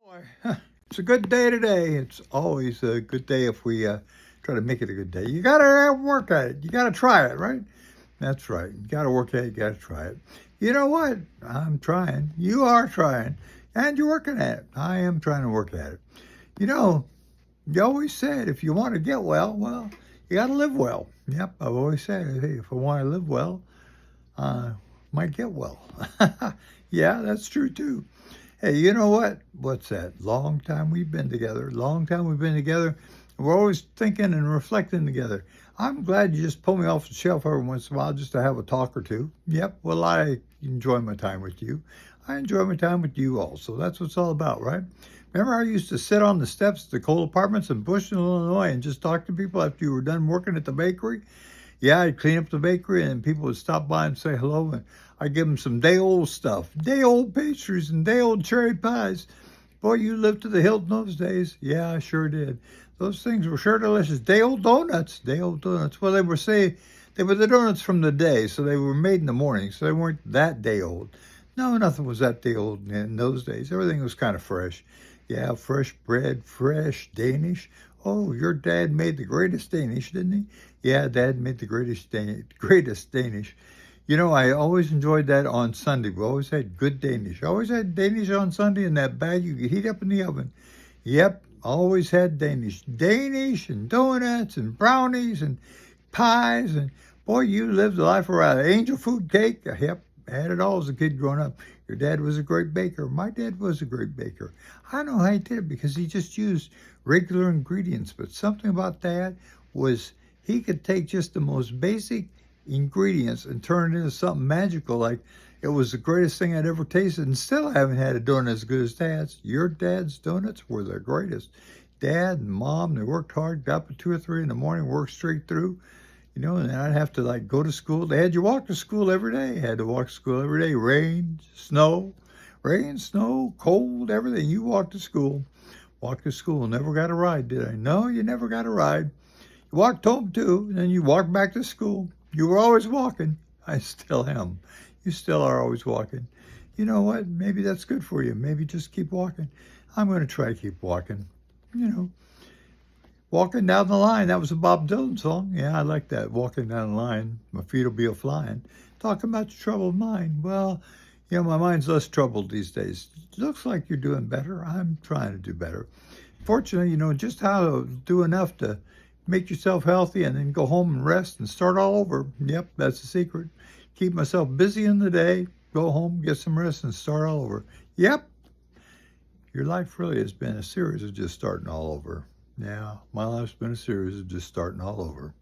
Boy, it's a good day today. It's always a good day if we try to make it a good day. You gotta work at it. You gotta try it, right? That's right. You gotta work at it. You gotta try it. You know what? I'm trying. You are trying, and you're working at it. I am trying to work at it. You know, you always said if you want to get well, you gotta live well. Yep, I've always said, hey, if I want to live well, might get well. Yeah, that's true too. Hey, you know what? What's that? Long time we've been together. Long time we've been together. We're always thinking and reflecting together. I'm glad you just pull me off the shelf every once in a while just to have a talk or two. Yep, well, I enjoy my time with you. I enjoy my time with you also. That's what it's all about, right? Remember how I used to sit on the steps at the Cole Apartments in Bushton, Illinois, and just talk to people after you were done working at the bakery? Yeah, I'd clean up the bakery and people would stop by and say hello, and I'd give them some day-old stuff, day-old pastries and day-old cherry pies. Boy, you lived to the hilt in those days. Yeah, I sure did. Those things were sure delicious. Day-old donuts, day-old donuts. Well, they were the donuts from the day, so they were made in the morning, so they weren't that day-old. No, nothing was that day-old in those days. Everything was kind of fresh. Yeah, fresh bread, fresh Danish. Oh, your dad made the greatest Danish, didn't he? Yeah, Dad made the greatest Danish. You know, I always enjoyed that on Sunday. We always had good Danish. I always had Danish on Sunday in that bag you could heat up in the oven. Yep, always had Danish. Danish and donuts and brownies and pies. And boy, you lived the life around. Angel food cake. Yep, had it all as a kid growing up. Your dad was a great baker. My dad was a great baker. I know how he did it because he just used regular ingredients. But something about Dad was he could take just the most basic ingredients and turn it into something magical. Like it was the greatest thing I'd ever tasted, and still I haven't had a donut as good as Dad's. Your dad's donuts were the greatest. Dad and Mom, they worked hard, got up at 2 or 3 in the morning, worked straight through, you know, and I'd have to like go to school. They had you walk to school every day. Had to walk to school every day. Rain, snow, cold, everything. You walked to school. Walked to school. Never got a ride, did I? No, you never got a ride. You walked home too, and then you walked back to school. You were always walking. I still am. You still are always walking. You know what? Maybe that's good for you. Maybe just keep walking. I'm going to try to keep walking. You know, walking down the line. That was a Bob Dylan song. Yeah, I like that. Walking down the line. My feet will be a-flying. Talking about your troubled mind. Well, you know, my mind's less troubled these days. Looks like you're doing better. I'm trying to do better. Fortunately, you know just how to do enough to make yourself healthy and then go home and rest and start all over. Yep, that's the secret. Keep myself busy in the day, go home, get some rest, and start all over. Yep, your life really has been a series of just starting all over. Yeah, my life's been a series of just starting all over.